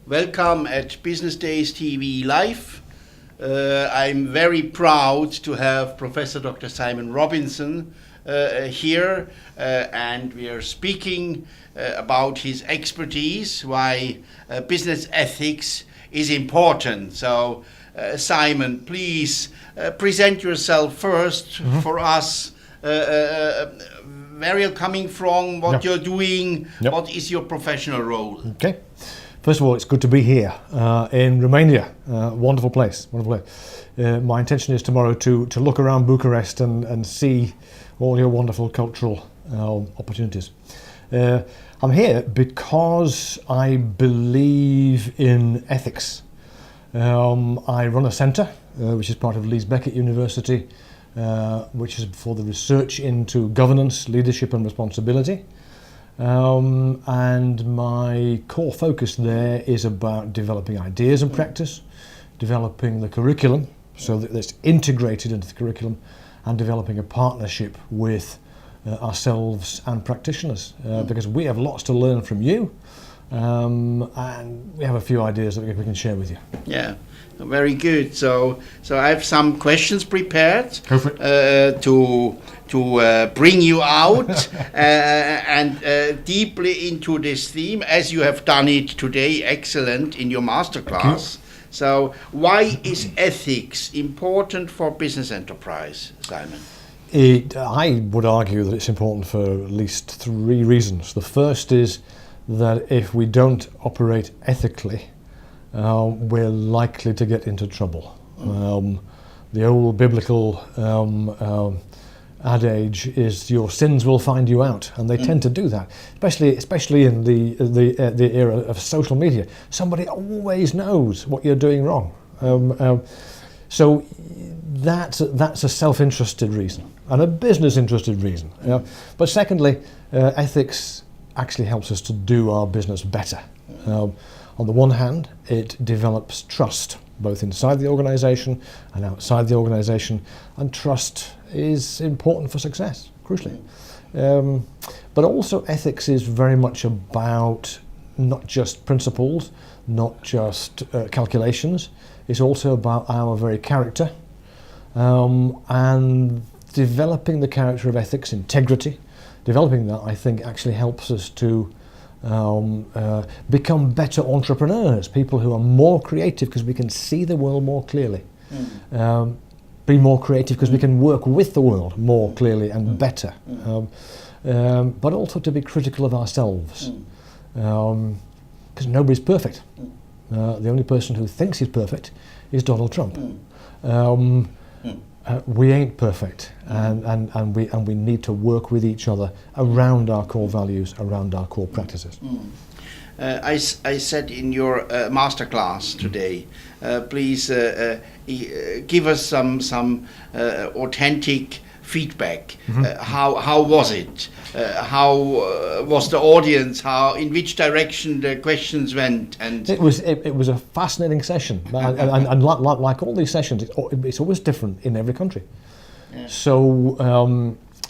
Welcome at Business Days TV Live. I'm very proud to have Professor Dr. Simon Robinson here, and we are speaking about his expertise, why business ethics is important. So, Simon, please present yourself first for us. Where you're coming from, what you're doing, what is your professional role? Okay. First of all, it's good to be here in Romania. Wonderful place, wonderful place. My intention is tomorrow to look around Bucharest and see all your wonderful cultural opportunities. I'm here because I believe in ethics. I run a centre, which is part of Leeds Beckett University, which is for the research into governance, leadership and responsibility. And my core focus there is about developing ideas and practice, developing the curriculum so that it's integrated into the curriculum, and developing a partnership with ourselves and practitioners, because we have lots to learn from you, and we have a few ideas that we can share with you. Yeah, very good. So I have some questions prepared. Go for it. To bring you out and deeply into this theme, as you have done it today, excellent in your masterclass. So why is ethics important for business enterprise, Simon? I would argue that it's important for at least three reasons. The first is that if we don't operate ethically, we're likely to get into trouble. The old biblical adage is your sins will find you out, and they tend to do that, especially in the era of social media. Somebody always knows what you're doing wrong. So that's a self-interested reason and a business-interested reason. But secondly, ethics actually helps us to do our business better. On the one hand, it develops trust, both inside the organisation and outside the organisation, and trust is important for success, crucially. But also ethics is very much about not just principles, not just calculations. It's also about our very character, and developing the character of ethics, integrity. Developing that, I think, actually helps us to become better entrepreneurs, people who are more creative because we can see the world more clearly. Be more creative because we can work with the world more clearly and better. But also to be critical of ourselves, because nobody's perfect. The only person who thinks he's perfect is Donald Trump. We ain't perfect, and we need to work with each other around our core values, around our core practices. I said in your masterclass today, please give us some authentic feedback. How was it? How was the audience? In which direction the questions went? And it was a fascinating session, and like all these sessions, it's always different in every country. Yeah. So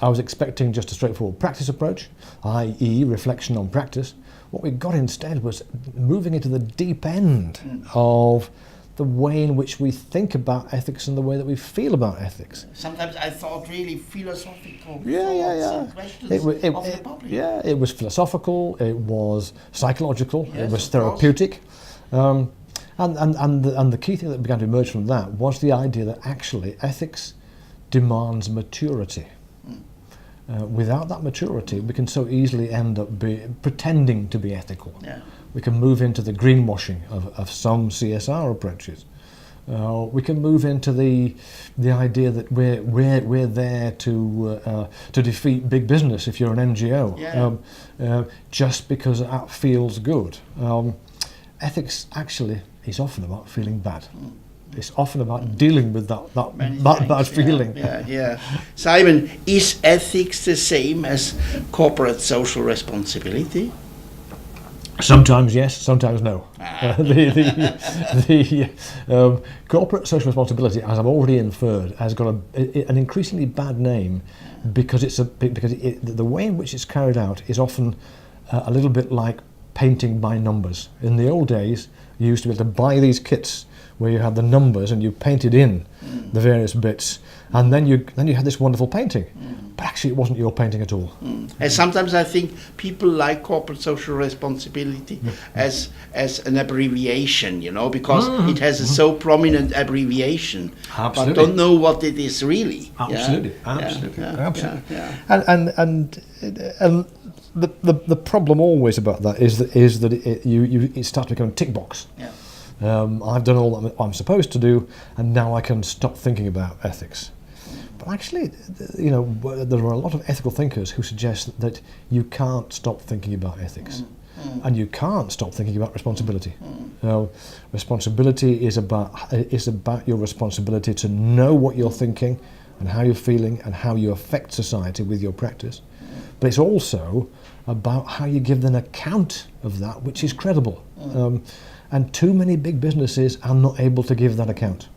I was expecting just a straightforward practice approach, i.e. reflection on practice. What we got instead was moving into the deep end of the way in which we think about ethics and the way that we feel about ethics. Sometimes I thought really philosophical questions of the public. Yeah, it was philosophical, it was psychological, it was therapeutic. And the key thing that began to emerge from that was the idea that actually ethics demands maturity. Without that maturity, we can so easily end up pretending to be ethical. Yeah. We can move into the greenwashing of some CSR approaches. We can move into the idea that we're there to defeat big business if you're an NGO, just because that feels good. Ethics actually is often about feeling bad. It's often about dealing with that bad feeling. Yeah. Simon, is ethics the same as corporate social responsibility? Sometimes yes, sometimes no. The corporate social responsibility, as I've already inferred, has got an increasingly bad name because the way in which it's carried out is often a little bit like painting by numbers. In the old days, you used to be able to buy these kits where you had the numbers and you painted in the various bits, and then you had this wonderful painting. But actually, it wasn't your painting at all. And sometimes I think people like corporate social responsibility as an abbreviation, because it has a so prominent abbreviation, but don't know what it is really. Absolutely. Yeah. And the problem always about that is that it starts to become a tick box. Yeah. I've done all that I'm supposed to do, and now I can stop thinking about ethics. But actually, there are a lot of ethical thinkers who suggest that you can't stop thinking about ethics, and you can't stop thinking about responsibility. Responsibility is about your responsibility to know what you're thinking, and how you're feeling, and how you affect society with your practice. But it's also about how you give an account of that, which is credible. And too many big businesses are not able to give that account.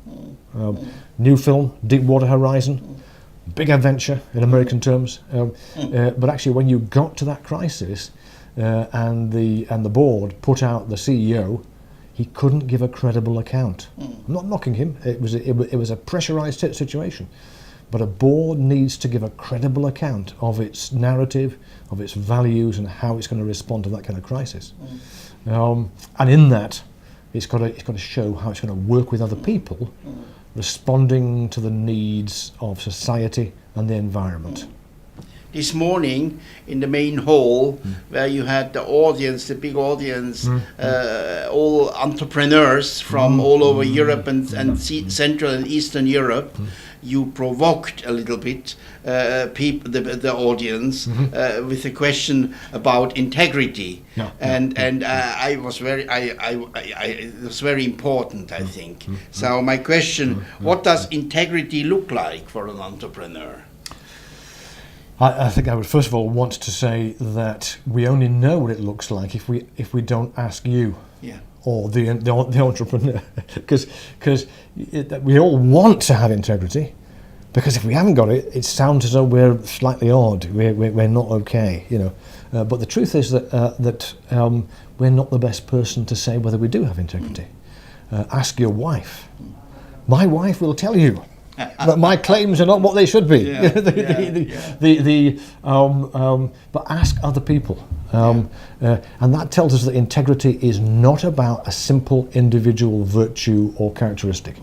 New film, Deepwater Horizon, big adventure in American terms. But actually, when you got to that crisis, and the board put out the CEO, he couldn't give a credible account. I'm not knocking him. It was a pressurized situation. But a board needs to give a credible account of its narrative, of its values, and how it's going to respond to that kind of crisis. And in that, it's got to show how it's going to work with other people, responding to the needs of society and the environment. This morning in the main hall, where you had the big audience, all entrepreneurs from all over Europe and Central and Eastern Europe, you provoked a little bit the audience with a question about integrity, and it was very important, I think. So my question: what does integrity look like for an entrepreneur? I think I would first of all want to say that we only know what it looks like if we don't ask you. Yeah. Or the entrepreneur, because we all want to have integrity, because if we haven't got it, it sounds as though we're slightly odd, we're not okay, But the truth is that we're not the best person to say whether we do have integrity. Ask your wife. My wife will tell you that my claims are not what they should be. But ask other people. And that tells us that integrity is not about a simple individual virtue or characteristic.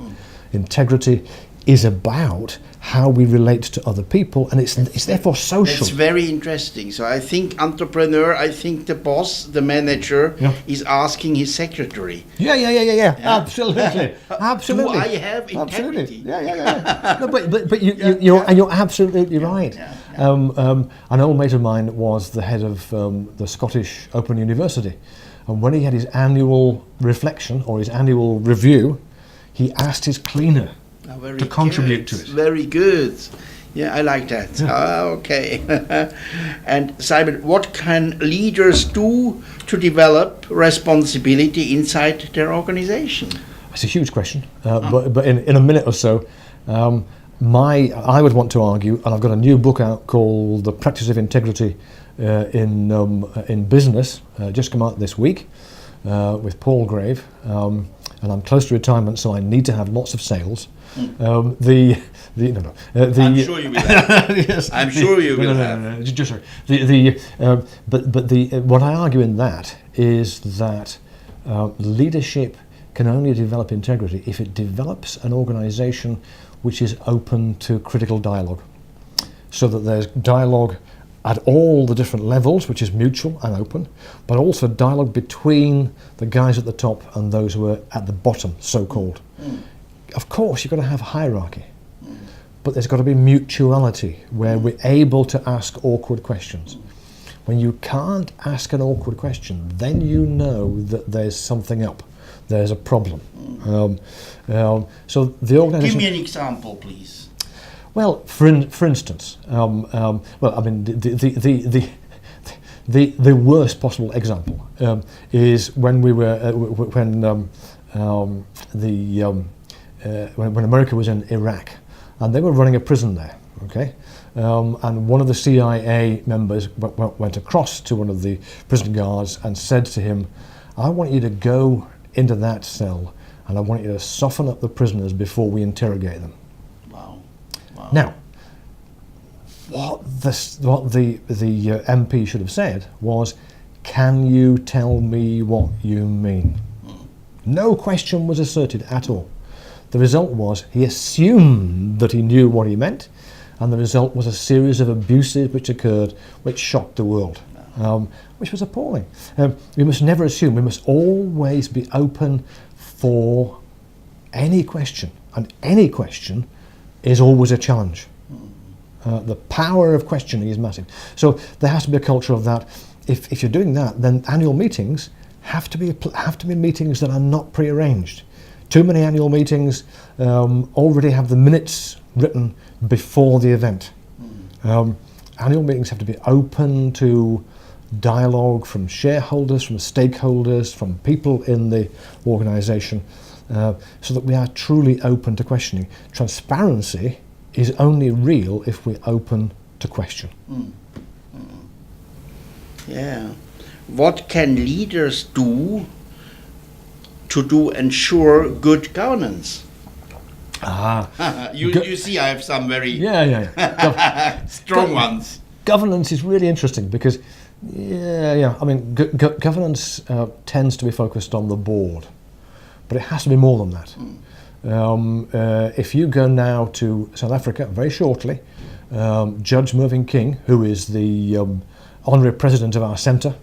Integrity is about how we relate to other people, and it's therefore social. It's very interesting. So I think the boss, the manager, is asking his secretary. Yeah. Absolutely. Do I have integrity? Yeah. No, but you're absolutely right. An old mate of mine was the head of the Scottish Open University, and when he had his annual reflection or his annual review, he asked his cleaner to contribute to it. Very good. Yeah, I like that. Okay. And Simon, what can leaders do to develop responsibility inside their organization? It's a huge question, but in a minute or so, I would want to argue, and I've got a new book out called The Practice of Integrity in Business, just come out this week, with Paul Grave, and I'm close to retirement, so I need to have lots of sales. I'm sure you will have. Yes, I'm sure you will have. Just sorry. What I argue in that is that leadership can only develop integrity if it develops an organisation which is open to critical dialogue, so that there's dialogue at all the different levels, which is mutual and open, but also dialogue between the guys at the top and those who are at the bottom, so-called. Of course, you've got to have hierarchy, but there's got to be mutuality where we're able to ask awkward questions. When you can't ask an awkward question, then you know that there's something up, there's a problem. So the organisation. Give me an example, please. Well, for instance, the worst possible example is when we were when America was in Iraq, and they were running a prison there. Okay, and one of the CIA members went across to one of the prison guards and said to him, I want you to go into that cell and I want you to soften up the prisoners before we interrogate them. Wow. Wow. Now, what the MP should have said was, can you tell me what you mean? No question was asserted at all. The result was he assumed that he knew what he meant, and the result was a series of abuses which occurred, which shocked the world, which was appalling. We must never assume. We must always be open for any question, and any question is always a challenge. The power of questioning is massive. So there has to be a culture of that. If you're doing that, then annual meetings have to be meetings that are not prearranged. Too many annual meetings already have the minutes written before the event. Annual meetings have to be open to dialogue from shareholders, from stakeholders, from people in the organisation, so that we are truly open to questioning. Transparency is only real if we're open to question. Yeah. What can leaders do to ensure good governance? You see, I have some very strong ones. Governance is really interesting because, I mean, governance tends to be focused on the board, but it has to be more than that. If you go now to South Africa very shortly, Judge Mervyn King, who is the honorary president of our centre,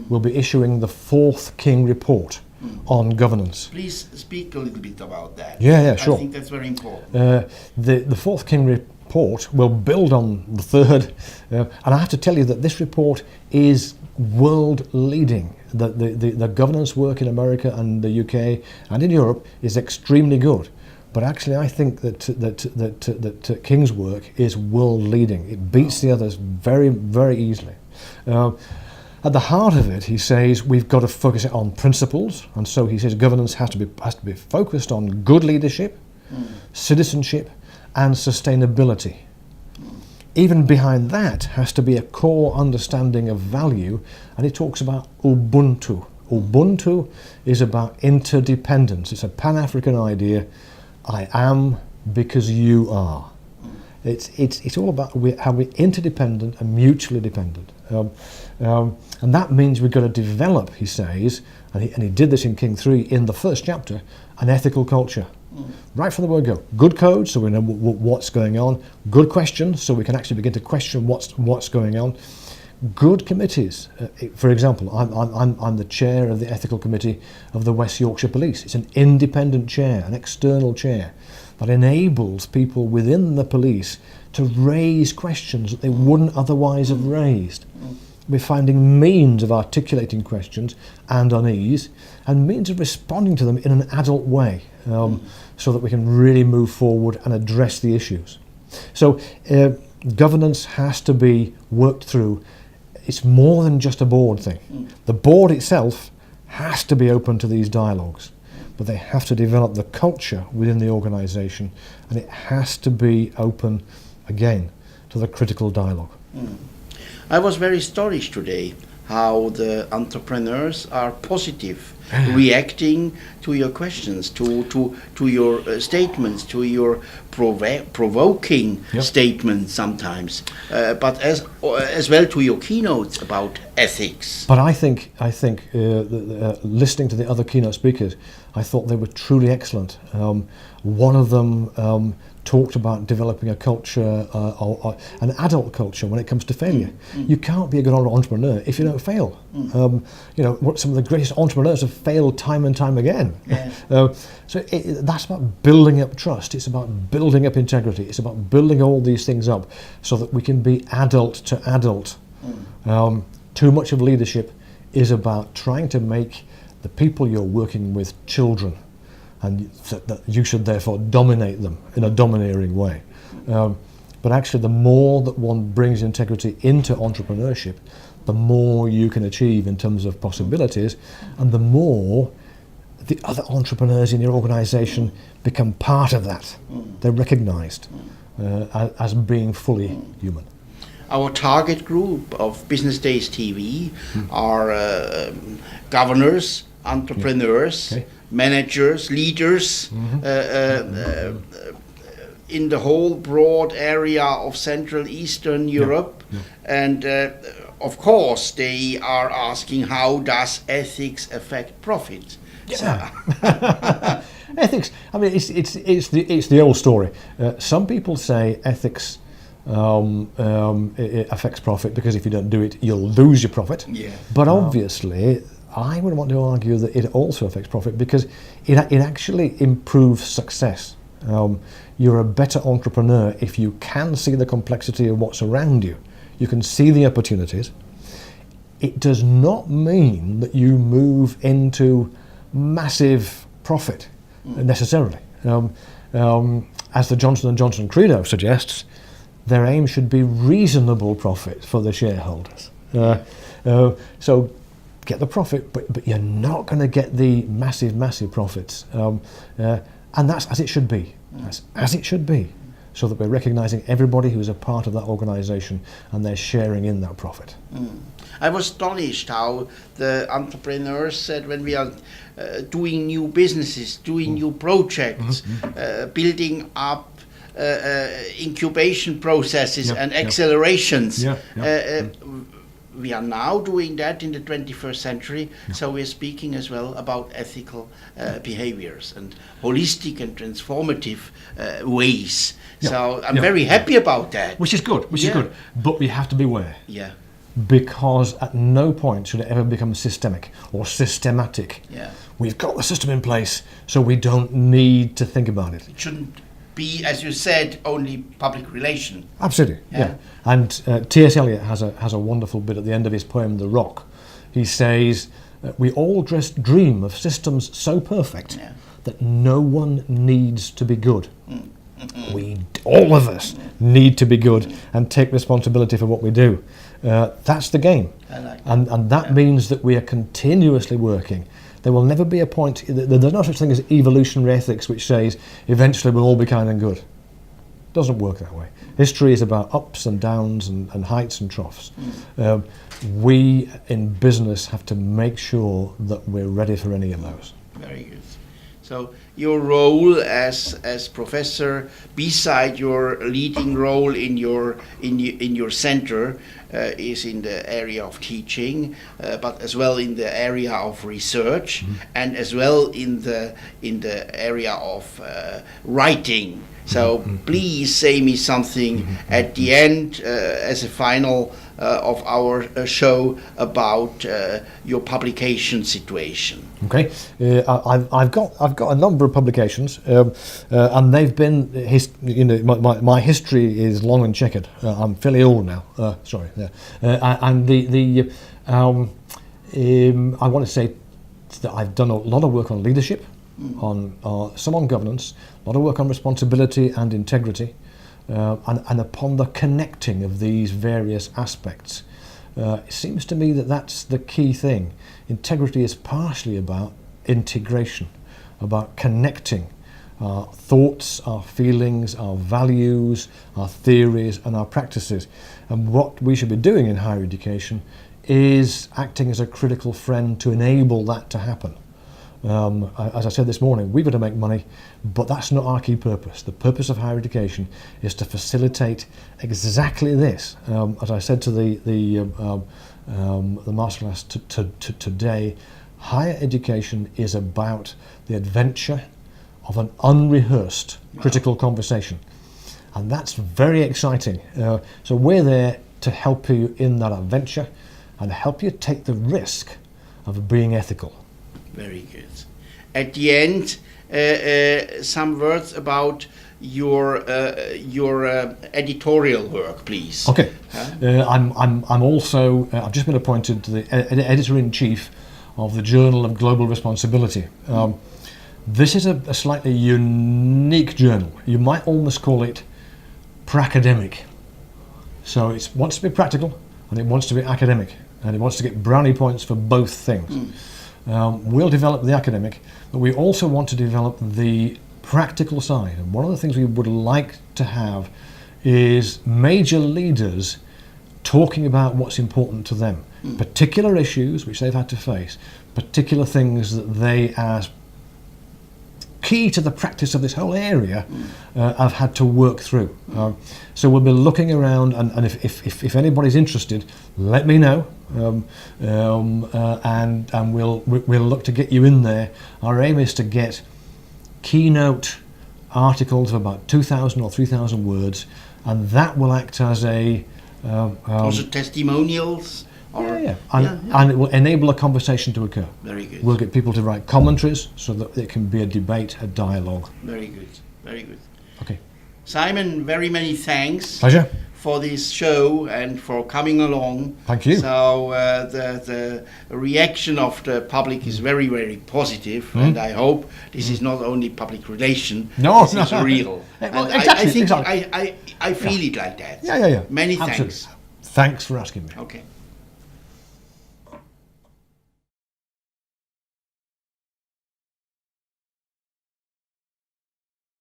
will be issuing the 4th King report on governance. Please speak a little bit about that. Yeah, sure. I think that's very important. The 4th King report will build on the 3rd, and I have to tell you that this report is world leading. The governance work in America and the UK and in Europe is extremely good. But actually, I think that King's work is world leading. It beats the others very, very easily. At the heart of it, he says we've got to focus it on principles, and so he says governance has to be focused on good leadership, citizenship, and sustainability. Even behind that has to be a core understanding of value, and he talks about Ubuntu. Ubuntu is about interdependence. It's a Pan-African idea. I am because you are. It's all about how we're interdependent and mutually dependent. And that means we've got to develop, he says, and he did this in King 3 in the 1st chapter, an ethical culture. Right from the word go. Good code, so we know what's going on. Good questions, so we can actually begin to question what's going on. Good committees. For example, I'm the chair of the ethical committee of the West Yorkshire Police. It's an independent chair, an external chair, that enables people within the police to raise questions that they wouldn't otherwise have raised. We're finding means of articulating questions and unease, and means of responding to them in an adult way, so that we can really move forward and address the issues. So governance has to be worked through. It's more than just a board thing. The board itself has to be open to these dialogues, but they have to develop the culture within the organisation, and it has to be open, again, to the critical dialogue. I was very astonished today how the entrepreneurs are positive, reacting to your questions, to your statements, to your provoking statements sometimes, but as well to your keynotes about ethics. But I think listening to the other keynote speakers, I thought they were truly excellent. One of them talked about developing a culture, an adult culture when it comes to failure. You can't be a good entrepreneur if you don't fail. Some of the greatest entrepreneurs have failed time and time again. That's about building up trust. It's about building up integrity. It's about building all these things up so that we can be adult to adult. Too much of leadership is about trying to make the people you're working with children, and that you should therefore dominate them in a domineering way. But actually, the more that one brings integrity into entrepreneurship, the more you can achieve in terms of possibilities, and the more the other entrepreneurs in your organisation become part of that. They're recognised. as being fully human. Our target group of Business Days TV are governors, entrepreneurs, Okay. managers, leaders in the whole broad area of Central Eastern Europe. And of course, they are asking, how does ethics affect profit? Yeah. Ethics. I mean, it's the old story. Some people say ethics it affects profit because if you don't do it, you'll lose your profit. Yeah. But obviously, I would want to argue that it also affects profit because it actually improves success. You're a better entrepreneur if you can see the complexity of what's around you. You can see the opportunities. It does not mean that you move into massive profit necessarily. As the Johnson & Johnson credo suggests, their aim should be reasonable profit for the shareholders. So get the profit, but you're not going to get the massive profits. And that's as it should be. That's as it should be. So that we're recognising everybody who's a part of that organisation and they're sharing in that profit. I was astonished how the entrepreneurs said when we are doing new businesses, doing new projects, building up incubation processes and accelerations. We are now doing that in the 21st century, so we're speaking as well about ethical behaviors and holistic and transformative ways. So I'm very happy about that. Which is good, is good. But we have to beware. Yeah. Because at no point should it ever become systemic or systematic. Yeah. We've got the system in place, so we don't need to think about it. It shouldn't be, as you said, only public relation. Absolutely, yeah. And T.S. Eliot has a wonderful bit at the end of his poem, The Rock. He says, we all just dream of systems so perfect that no one needs to be good. All of us need to be good and take responsibility for what we do. That's the game. I like that. And that means that we are continuously working. There will never be a point, there's no such thing as evolutionary ethics which says eventually we'll all be kind and good. It doesn't work that way. History is about ups and downs and heights and troughs. We in business have to make sure that we're ready for any of those. Very good. So your role as professor, beside your leading role in your center, is in the area of teaching, but as well in the area of research, and as well in the area of writing. So please say me something at the end as a final of our show about your publication situation. Okay, I've got a number of publications, and they've been my history is long and checkered. I'm fairly old now. And I want to say that I've done a lot of work on leadership, on some on governance, a lot of work on responsibility and integrity, and upon the connecting of these various aspects. It seems to me that that's the key thing. Integrity is partially about integration, about connecting our thoughts, our feelings, our values, our theories and our practices. And what we should be doing in higher education is acting as a critical friend to enable that to happen. As I said this morning, we've got to make money, but that's not our key purpose. The purpose of higher education is to facilitate exactly this. As I said to the masterclass today, higher education is about the adventure of an unrehearsed critical conversation, and that's very exciting. So we're there to help you in that adventure and help you take the risk of being ethical. Very good. At the end, some words about your editorial work, please. Okay. I'm also I've just been appointed to the editor-in-chief of the Journal of Global Responsibility. This is a slightly unique journal. You might almost call it pra-academic. So it wants to be practical and it wants to be academic, and it wants to get brownie points for both things. We'll develop the academic, but we also want to develop the practical side. And one of the things we would like to have is major leaders talking about what's important to them, particular issues which they've had to face, particular things that they, as key to the practice of this whole area, have had to work through. So we'll be looking around, and if anybody's interested, let me know, and we'll look to get you in there. Our aim is to get keynote articles of about 2,000 or 3,000 words, and that will act as a also testimonials. And it will enable a conversation to occur. Very good. We'll get people to write commentaries so that it can be a debate, a dialogue. Very good. Very good. Okay. Simon, very many thanks. Pleasure. For this show and for coming along. Thank you. So the reaction of the public is very, very positive, and I hope this is not only public relation. This is real. Well, And exactly, I think I feel it like that. Yeah. Many Absolutely. thanks. Thanks for asking me. Okay.